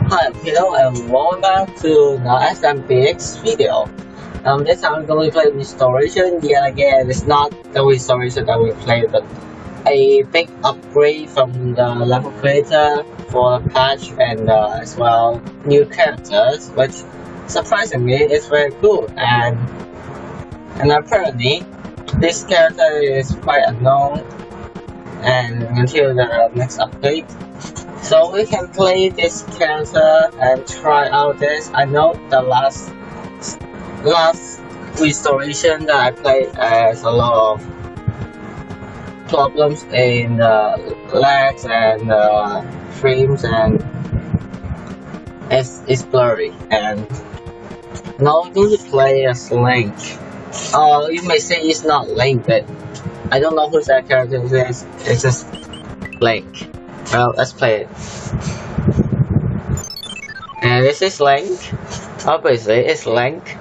Hi, hello and welcome back to the SMBX video. This time I'm going to play restoration yet again. It's not the restoration that we played, but a big upgrade from the level creator for the patch and as well new characters, which surprisingly is very cool. And apparently this character is quite unknown and until the next update. So we can play this character and try out this. I know the last restoration that I played has a lot of problems in lags and frames, and it's blurry. And now I'm going to play as Link. You may say it's not Link, but I don't know who that character is. It's just Link. Well, let's play it. And this is Link. Obviously, it's Link.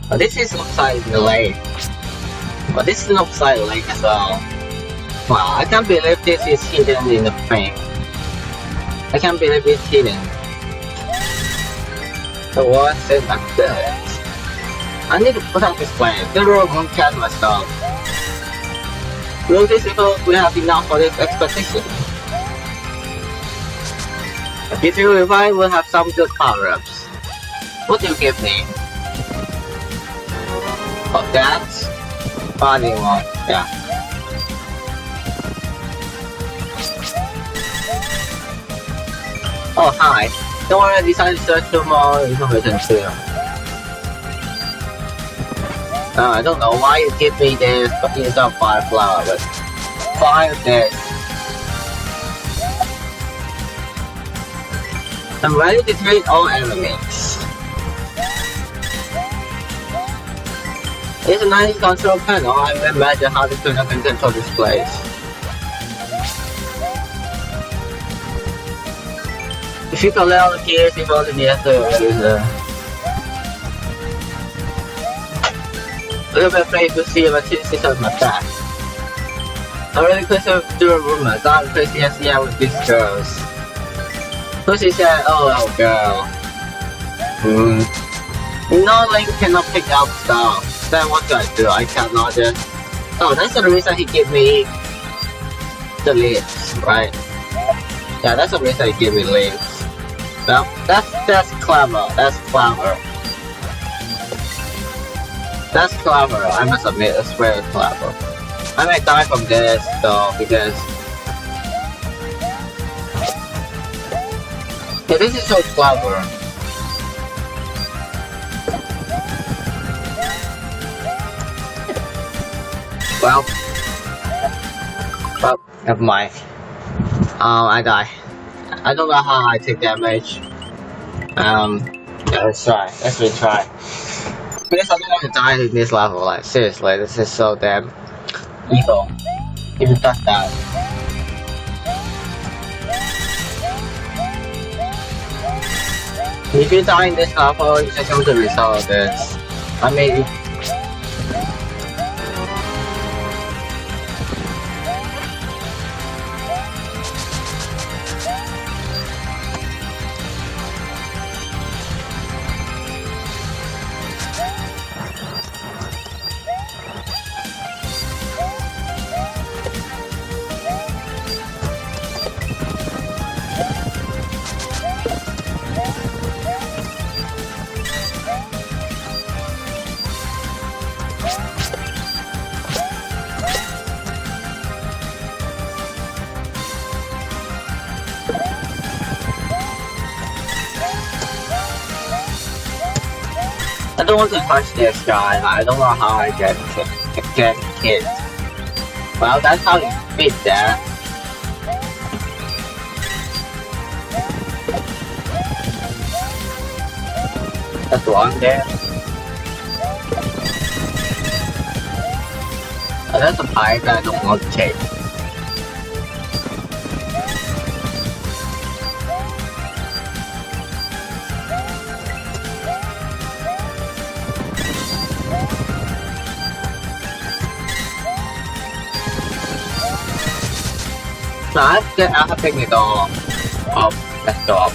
But this looks like the Link. But this looks like Link as well. Wow, I can't believe this is hidden in the frame. I can't believe it's hidden. So what's it like that? I need to put up this plan. The road won't catch myself. Will these people will have enough for this expedition? If you revive, we'll have some good power-ups. What do you give me? Oh, that's body one. Yeah. Oh, hi. Don't worry, I decided to search for more information too. I don't know why you give me this, but it's not fire flower, but fire this. I'm ready to treat all enemies. It's a nice control panel. I can imagine how the tuner can control this place. If you collect all the keys, you only need to use a little bit afraid to see my two sisters on my back. I'm really crazy doing rumors. I'm crazy as yeah with these girls. Lucy said, oh girl. No, Link cannot pick up stuff. Then what do I do? I cannot just... Oh, that's the reason he gave me the leaves, right? Yeah, that's the reason he gave me leaves. Well, that's clever. That's clever. That's clever, I must admit, it's very clever. I might die from this though, because... Yeah, this is so clever. Well, never mind. I die. I don't know how I take damage. Yeah, let's try. Let's retry. Because I don't want to die in this level, like seriously, this is so damn evil. If it does that. If you die in this level, you just have to resolve this. I mean, I don't want to touch this guy. I don't know how I get hit. Well, that's how you beat that. That's one there. That's a fight that I don't want to take. So I have taken it all off Let's go up.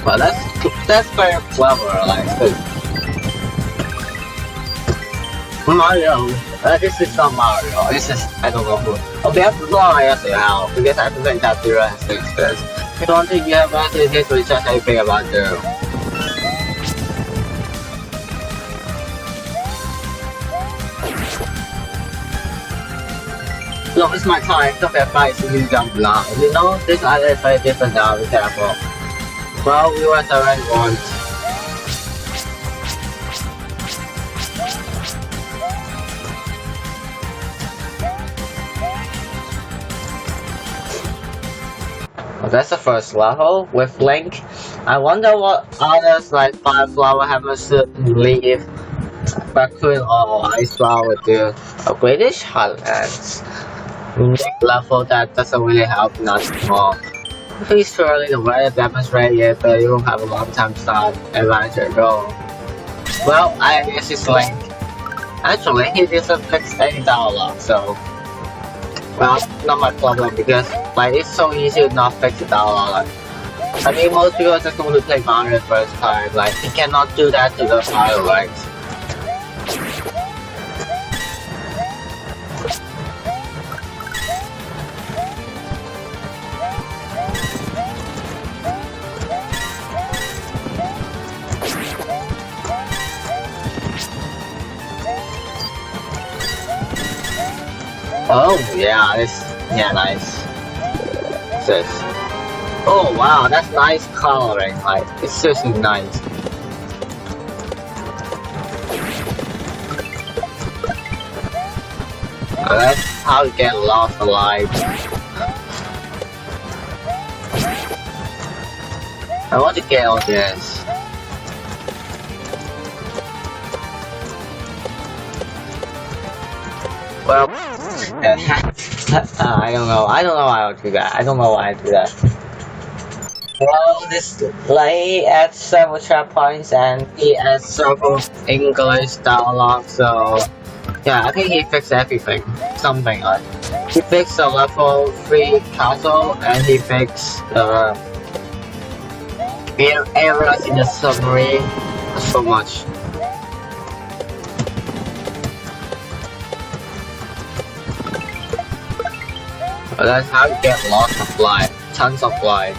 Well, that's very clever, like, Mario. This is not Mario. This is, I don't know who. Okay, I have to go on how because I think that Zero has fixed this. If you want to get back to this research anything about Zero. Look, it's my time. Look at fight, so you jump now. You know, this island is very different now, be careful. Well, we went around once. Well, that's the first level with Link. I wonder what others like Fire Flower, Hammer Leaf, Raccoon or Ice Flower do. A British Highlands. Next level that doesn't really help much more. Please surely the weather demonstrate it, but you won't have a long time to start adventure go. Well, I guess it's Link. Actually, he doesn't fix any dialogue, so well, not my problem because like it's so easy to not fix the dialogue. I mean, most people just want to play Mario first time. Like, he cannot do that to the fireworks. Oh yeah, nice. This. Oh wow, that's nice coloring. Like, it's seriously nice. That's how you get lost alive. I want to get all this. Well, I don't know. I don't know why I would do that. I don't know why I do that. Well, this lay at several checkpoints and he has several English dialogue, so yeah, I think he fixed everything. Something like he fixed the level 3 castle and he fixed the areas in the submarine. So much. But that's how you get lots of life, tons of life.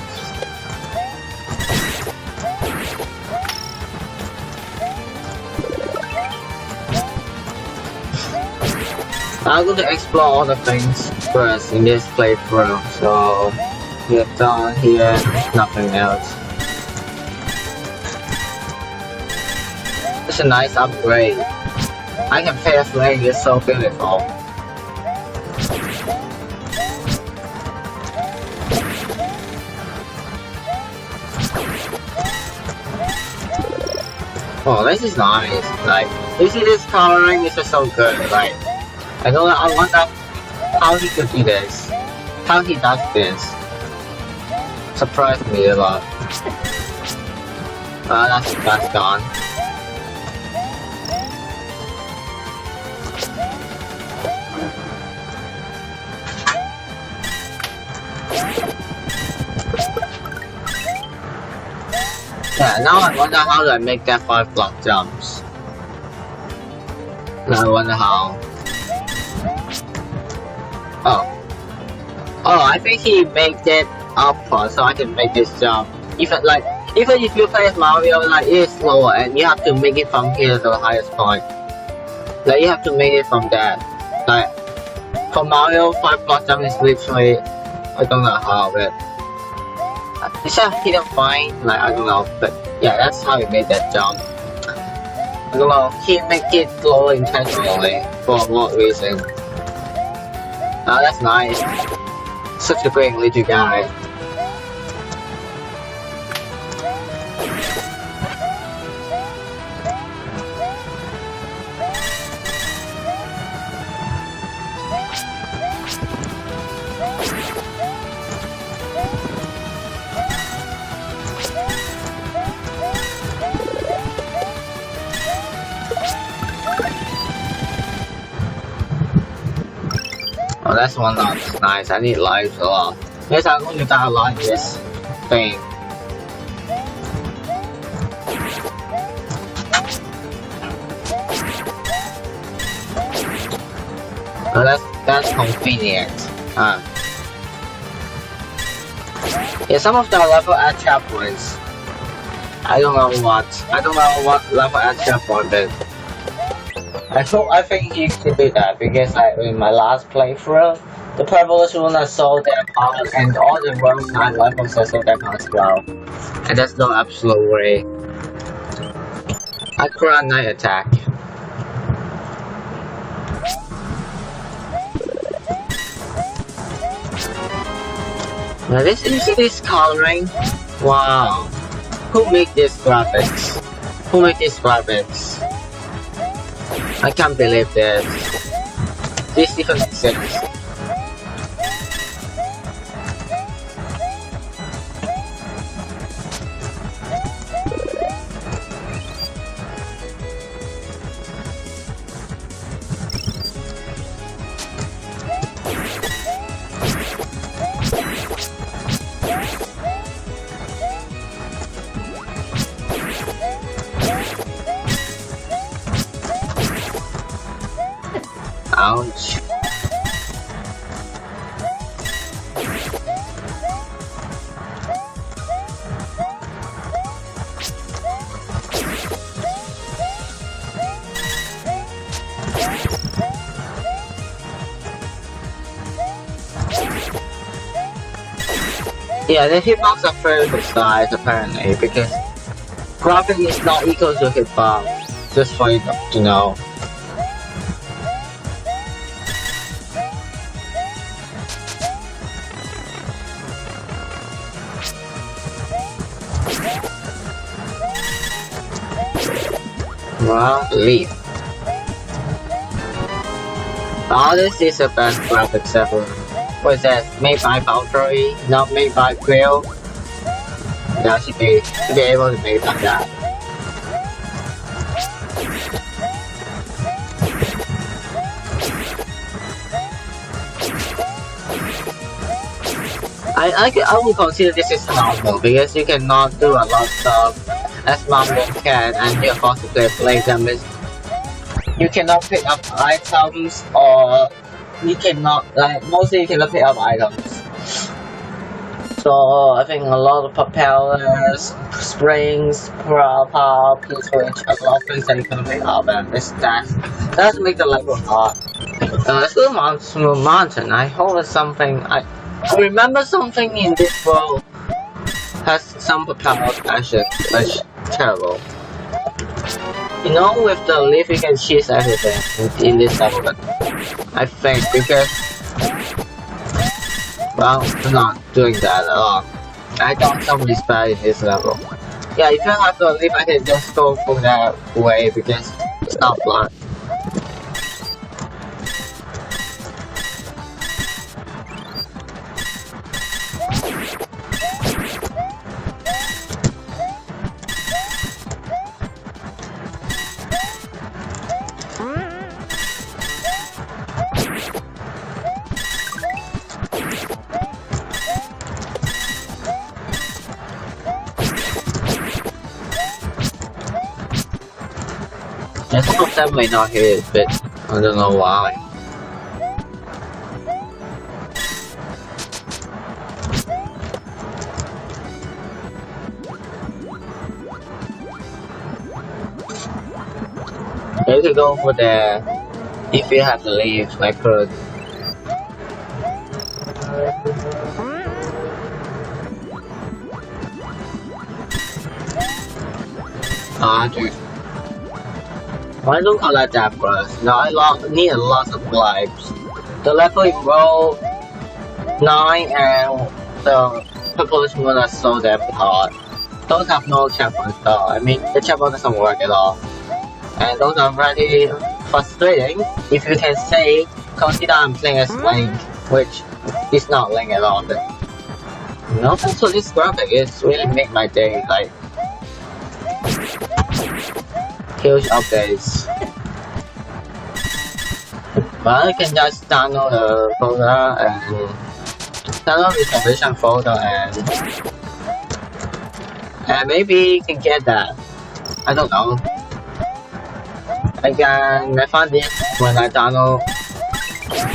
I'm going to explore all the things first in this playthrough, so we're done here, nothing else. It's a nice upgrade. I can play as Link, it's so beautiful. Oh, this is nice. Like, you see this coloring is just so good. Like, I wonder how he could do this. How he does this. Surprised me a lot. That's gone. Yeah, now I wonder how do I make that 5 block jumps. Now I wonder how. Oh, I think he made it upward so I can make this jump. Even if you play as Mario, like it is slower and you have to make it from here to the highest point. Like you have to make it from that. Like for Mario, 5 block jump is literally, I don't know how, but it's a hidden fine, like I don't know, but yeah, that's how he made that jump. I don't know, he made it slow intentionally, for what reason. Oh, that's nice. Such a great little guy. Oh, that's one that's nice. I need lives a lot. Yes, I'm going to download this thing. Oh, that's convenient. Yeah, some of the level at checkpoints. I don't know what level at checkpoint is. I think you should do that because in my last playthrough, the purplish one are so damn hard and all the road 9 levels are so damn hard as well. And there's no absolute way. I cry night attack. Now you see this coloring? Wow. Who made these graphics? Who made these graphics? I can't believe this. This even exists. Ouch. Yeah, the hitbox are very precise apparently because graphic is not equal to hitbox, just for you to know. Well, leave. Oh, this is the best graphics ever. What is that? Made by Valkyrie, not made by Quill. Yeah, should be able to make like that. I would consider this is normal because you cannot do a lot of stuff as Marvel can, and you're forced to play them. You cannot pick up items, or you cannot mostly you cannot pick up items. So I think a lot of propellers, springs, power, switch, a lot of things that you can pick up, and that make the level hard. Let's go to mountain. I hope it's something. I remember something in this world has some power action, which terrible. You know, with the leaf you can cheese everything in this level, but I think because, well, I'm not doing that at all. I got some respect in this level. Yeah, if you have the leaf, I can just go for that way because it's not blocked. And some of them may not hit, but I don't know why. You could go for there if you have to leave, I could. Dude. Why don't collect that first? Now I need a lot of lives. The level in row 9 and the purplish one are so damn hard. Those have no checkpoints though. I mean, the checkpoint doesn't work at all. And those are very frustrating. If you can say, consider I'm playing as Link, which is not Link at all. But no, thanks for this graphic. It's really make my day. Like, huge updates. But I can just download the folder and Download reservation folder and maybe you can get that. I don't know. I found this when I download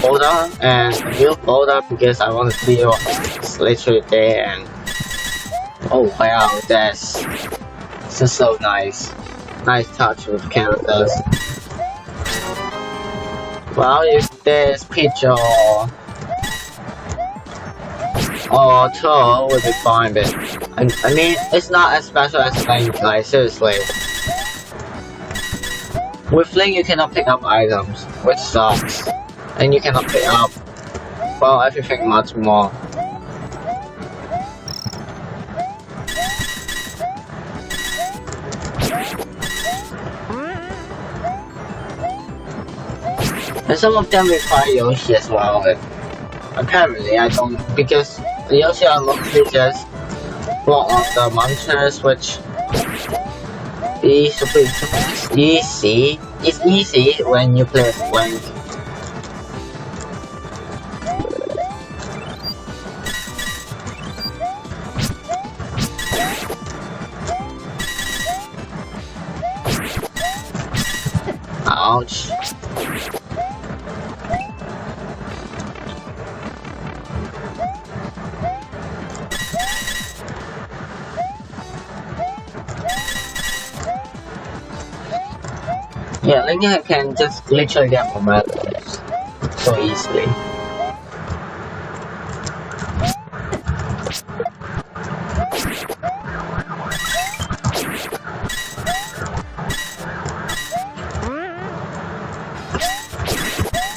folder and new folder because I want to see what's literally there and oh wow, that's just so nice. Nice touch with characters. Well, if there's picture or tool would be fine, but I mean it's not as special as Link, like seriously. With Link you cannot pick up items, which sucks. And you cannot pick up, well, everything much more. And some of them require Yoshi as well, but apparently I don't, because the Yoshi unlocks features block of the monsters, which is easy. It's easy when you play with Link. Ouch. Yeah, Link can just literally get momentum so easily.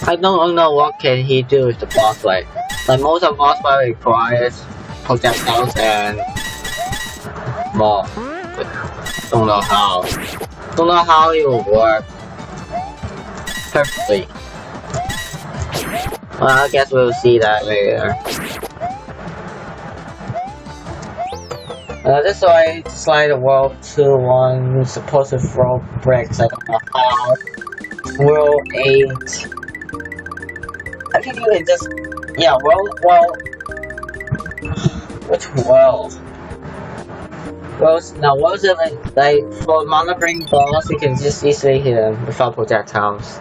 I don't know what can he do with the boss fight. Like most of boss fight requires projectiles and more. Don't know how. Don't know how it will work perfectly. Well, I guess we'll see that later. This way, slide the world to one supposed to throw bricks. I don't know how. World 8. I think you can just, yeah, well, which world? Well, now what's it like for mana bring boss, you can just easily hit them without projectiles.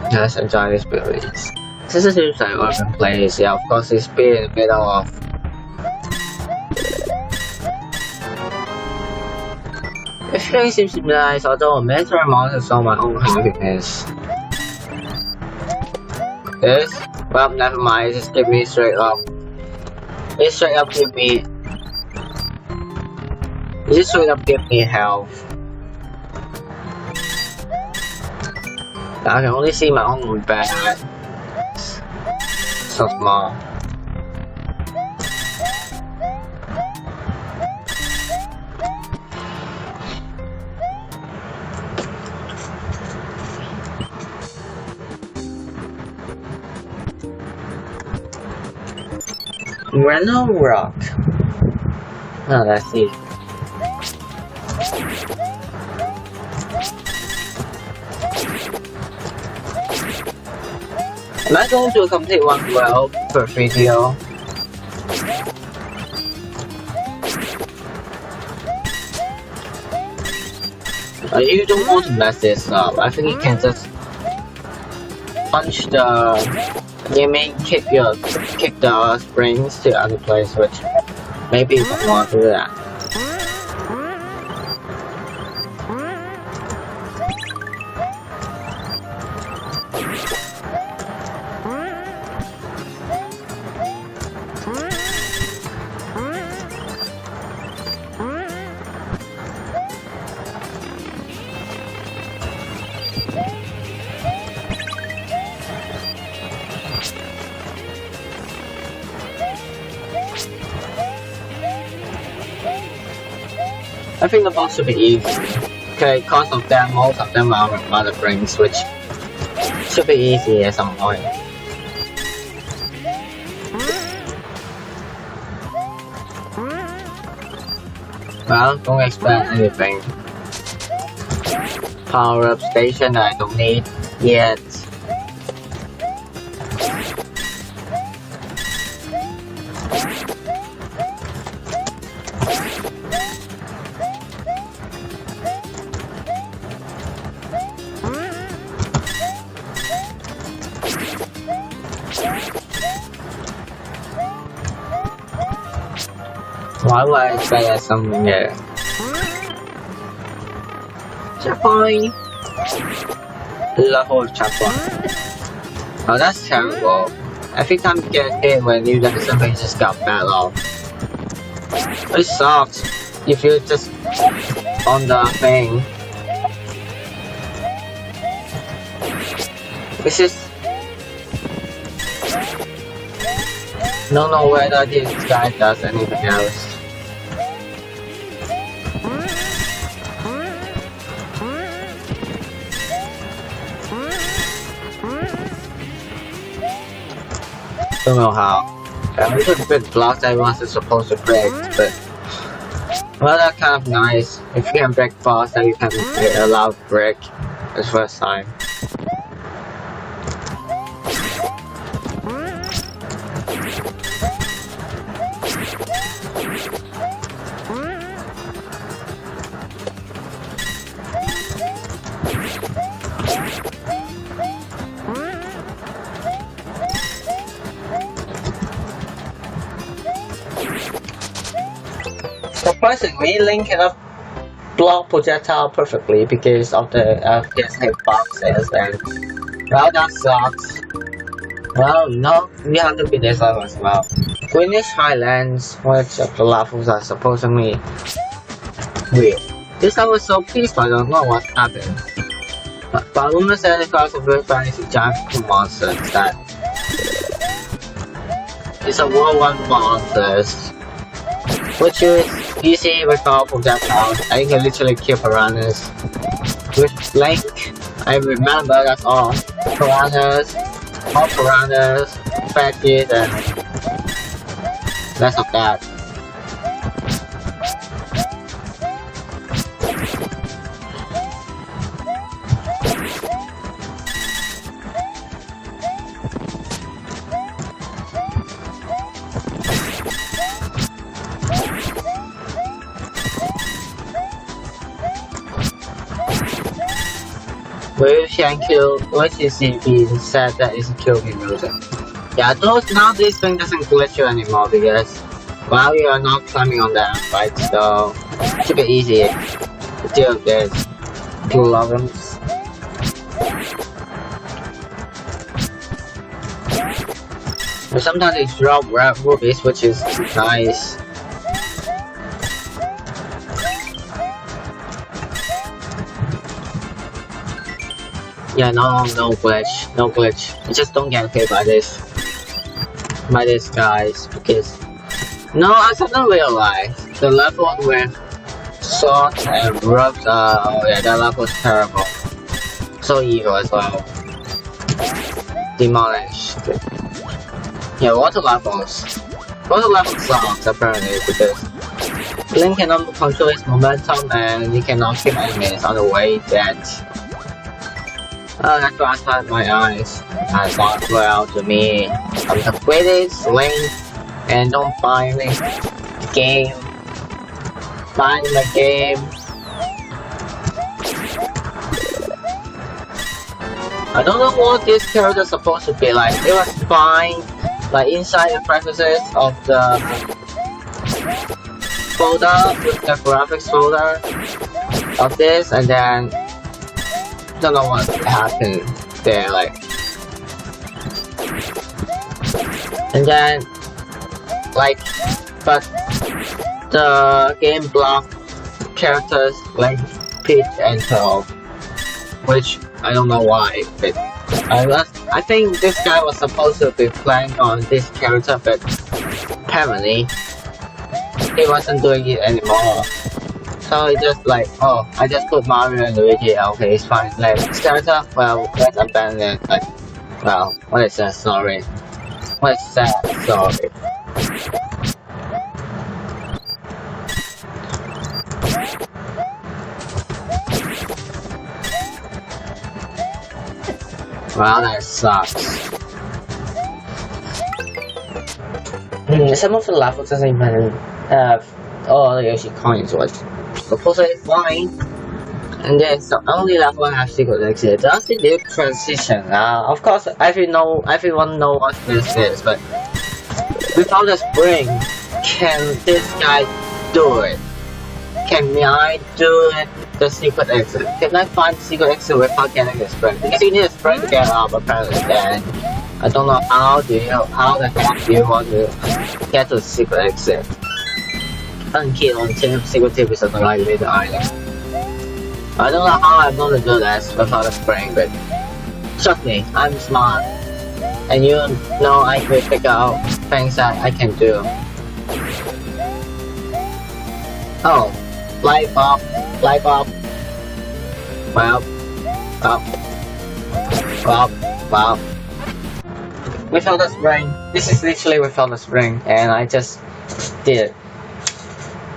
Yeah, let's enjoy this release. This is seems like urban place, yeah, of course it's been in the middle of everything seems to be nice, although a mental monsters on my own happiness. This? Well, never mind, just give me straight up. It straight up give me... It just straight up give me health. I can only see my own back. So small. Reno Rock. Oh, let's see. Am I going to complete one well per video? You don't want to mess this up. I think you can just punch the... You may kick the springs to other place, which maybe you don't want to do that. I think the boss should be easy. Okay, cause of them, most of them are mother brains, which should be easy at some point. Well, don't expect anything. power up station I don't need yet. Why would I expect something there? Checkpoint! Level checkpoint. Oh, that's terrible. Every time you get hit when you get something, you just got fell off. It sucks if you're just on the thing. This is... Don't know whether this guy does anything else. Don't know how. I'm just a bit blocks everyone's supposed to break, but well, that's kind of nice. If you can break fast, then you can allow break the first time. Surprisingly, Link cannot block projectile perfectly because of the FPS hitboxes, and well, that sucks. Well, no, we have to beat this level as well. Greenish Highlands, which of the levels are supposedly weird. This level is so peaceful, I don't know what happened. But rumors say the cause of very fantasy giant monsters that it's a World 1 monsters, which is easy without projectiles. I can literally kill piranhas. With Link, I remember that's all. Piranhas, all piranhas, fatties, and less of that. Which is being said that is killing music. Yeah, now this thing doesn't glitch you anymore because while you are not climbing on them, right? So it should be easy to deal with this. Two problems. But sometimes it drop rap movies, which is nice. Yeah, no glitch. You just don't get hit by this guys, because no, I suddenly realized the level with swords and ropes. Oh yeah, that level is terrible. So evil as well. Demolished. Yeah, water levels sucks apparently because Link cannot control his momentum and he cannot kill enemies on the way that. Oh, that's why I closed my eyes. I thought well to me. I'm the greatest Link, and don't buy me the game. Buy the game. I don't know what this character is supposed to be like. It was fine, like inside the preferences of the folder, with the graphics folder of this, and then don't know what happened there, like, and then like, but the game blocked characters like Peach and Pearl, which I don't know why, but I think this guy was supposed to be playing on this character, but apparently he wasn't doing it anymore. So it's just like, oh, I just put Mario and Luigi, okay, it's fine. Like, this character, well, let's abandon it. Like, well, what is that? Sorry. What is that? Sorry. Wow, that sucks. Some of the levels doesn't even have all the Yoshi coins, which supposedly fine. And then the only level has secret exit. That's the new transition. Of course, everyone knows what this is, but without the spring, can this guy do it? Can I do it? The secret exit. Can I find the secret exit without getting the spring? Because you need a spring to get up apparently. Then I don't know how the heck do you want to get to the secret exit? Unkill on secret tip is something like the island. I don't know how I'm gonna do this without a spring, but trust me, I'm smart. And you know I can figure out things that I can do. Oh, light bulb. Wow. Without the spring. This is literally without the spring, and I just did it.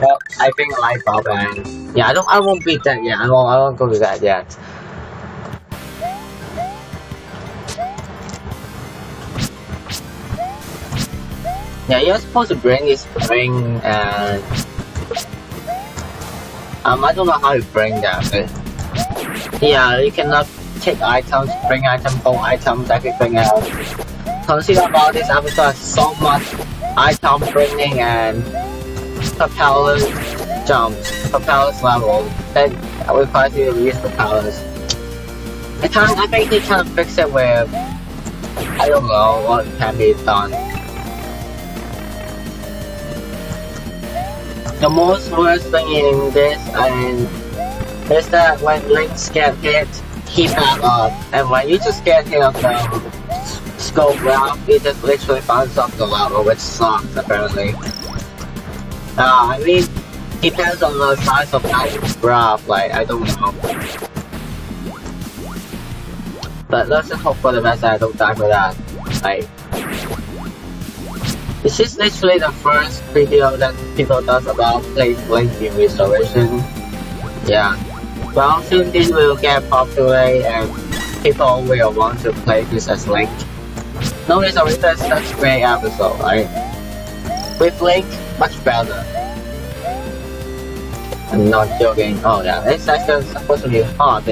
Well, I think light bulb and yeah, I won't beat that yet. I won't go to that yet. Yeah, you're supposed to bring this spring and I don't know how to bring that, but yeah, you cannot take items, bring items, hold items, everything else. Consider about this episode has so much item bringing and propellers jumps, propellers level that requires you to use propellers. I think they kind of fix it with I don't know what can be done. The most worst thing in this is that when Links get hit, he back up, and when you just get hit on the scope route, it just literally bounces off the level, which sucks apparently. I mean, depends on the size of that graph, like, I don't know. But let's just hope for the best that I don't die for that. Like, this is literally the first video that people does about playing Link in Restoration. Yeah. Well, soon this will get popular and people will want to play this as Link. No Restoration is such a great episode, right? With Link, much better. I'm not joking. Oh yeah, it's actually supposed to be hard.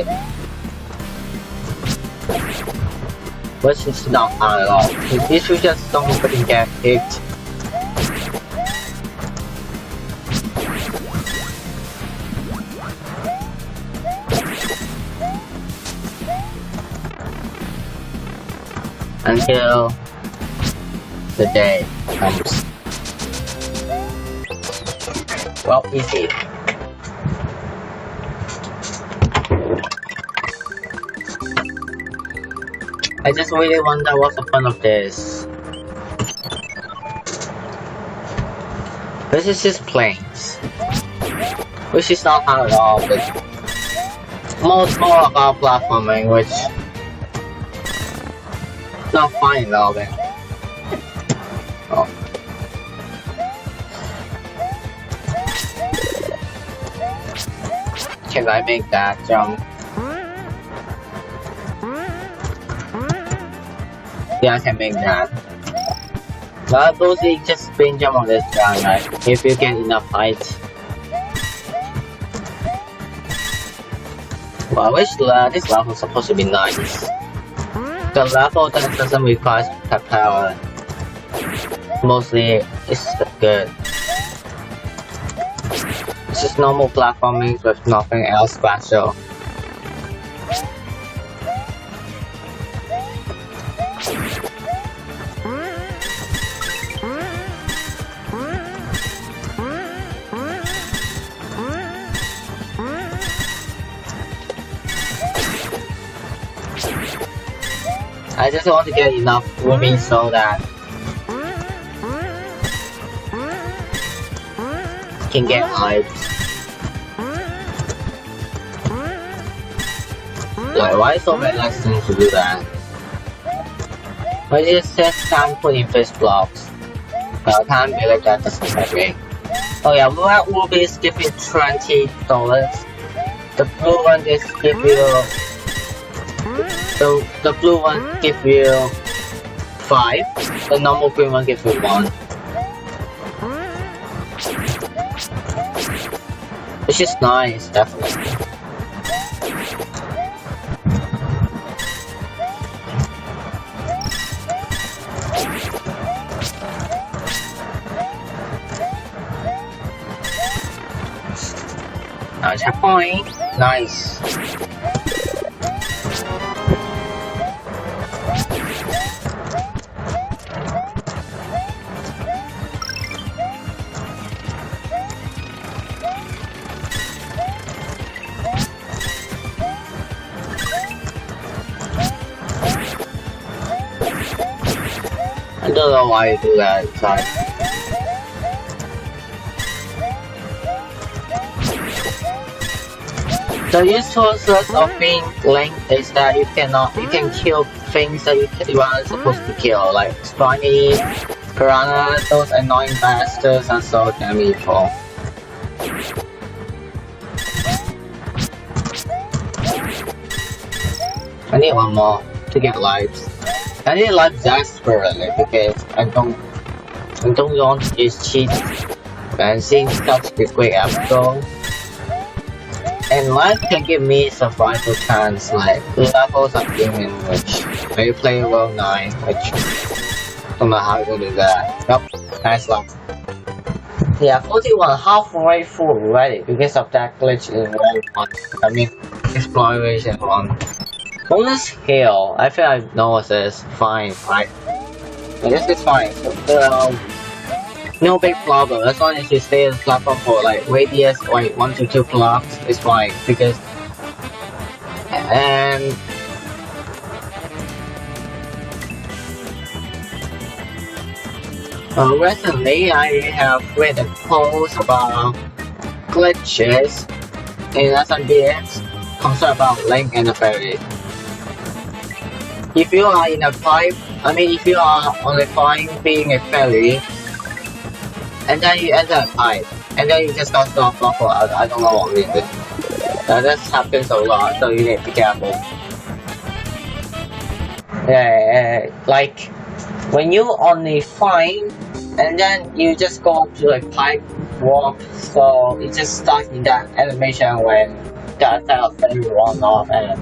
Which is not hard at all. You should just don't fucking get hit. Until the day comes. Well, easy. I just really wonder what's the fun of this. This is just planes, which is not hard at all, but more about platforming, which not fun at all. Then. Oh. Can I make that jump? Yeah, I can make that. But mostly just spin jump on this guy, right? If you get enough height. Well, this level is supposed to be nice. The level that doesn't require power. Mostly, it's good. It's just normal platforming with nothing else special. I just want to get enough rooming so that I can get hyped. Like, why so many lessons to do that? But it says can't put in fish blocks. I can't believe that doesn't happen. Oh yeah, red ruby is giving $20. The blue one is give you So the blue one give you 5, the normal green one gives you 1. Which is nice, definitely. Now checkpoint. Nice. I don't know why you do that, sorry. The usefulness of being Link is that you can kill things that you aren't supposed to kill, like spiny, piranha, those annoying bastards are so damn evil. I need one more to get lives. I need lives desperately because I don't want to use cheats and seeing such a great episode. And life can give me survival chance like levels of gaming which when you play world 9, which don't know how to do that. Nope, nice luck. Yeah, 41 halfway through already because of that glitch in world 1. I mean exploration 1. Bonus hill, I feel I know this fine, right? I guess it's fine. So, no big problem, as long as you stay on the platform for like radius like 1 to 2 blocks, it's fine because and recently I have read a post about glitches in SMBX concerned about Link and the fairy. If you are in a pipe, if you are on a fine being a fairy, and then you enter a pipe, and then you just got stopped off for I don't know what reason. That happens a lot, so you need to be careful. Yeah, like when you on a fine, and then you just go to a pipe walk, so it just starts in that animation when that fairy run off, and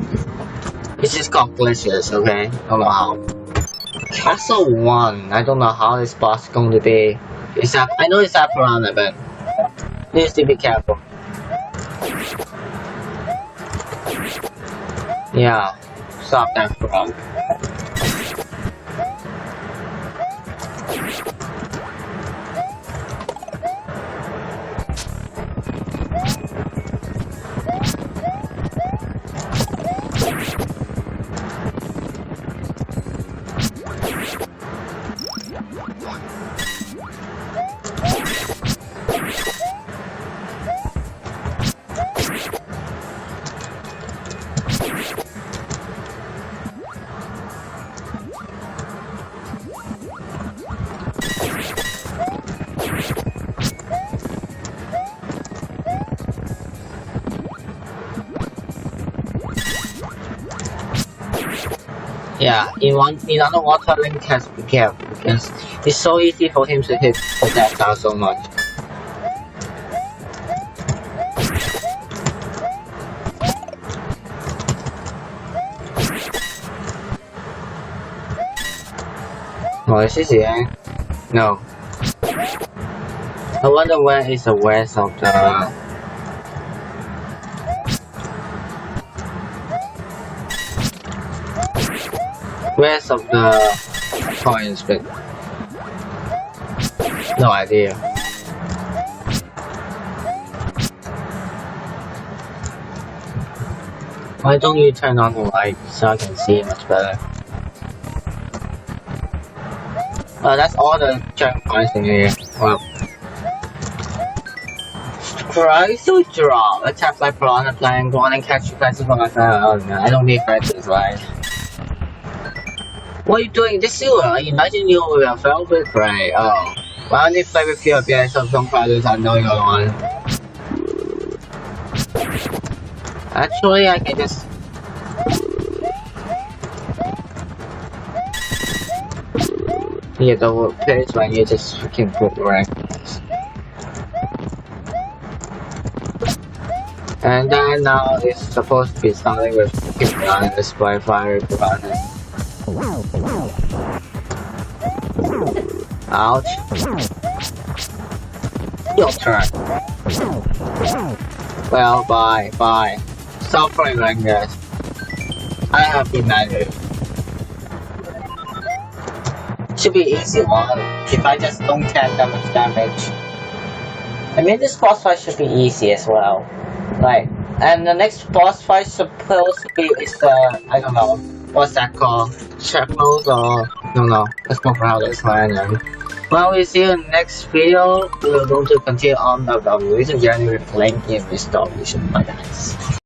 it's just got glitches. Okay, I don't know how. Castle 1, I don't know how this boss is going to be. I know it's a piranha, but needs to be careful. Yeah, stop that frog. Yeah, in underwater, Link has to be careful because it's so easy for him to hit projectiles so much. Oh, is this the end? No. I wonder where is the west of the... Where's of the coins, but no idea. Why don't you turn on the light so I can see much better? That's all the giant coins in here. Wow. Try to draw. Attack like piranha plant, go on and catch you guys from my phone. Oh no, I don't need friends, right? What are you doing this silver? I imagine you will have velvet prey. Oh. Well, I need to play with you a bit so some prizes I know you're on. Actually, I can just... Yeah, the place when you just freaking put rank. And then now it's supposed to be starting with freaking gun and spy fire button. Ouch. Your turn. Well, bye. Stop playing like this. I have been angry. Should be easy one if I just don't take that much damage. I mean, this boss fight should be easy as well. Right. And the next boss fight supposed to be is the, I don't know, what's that called? Checkmate or, no, let's go for how this one. Well, we see you in the next video. We're going to continue on the reason journey with playing in restoration. Bye guys.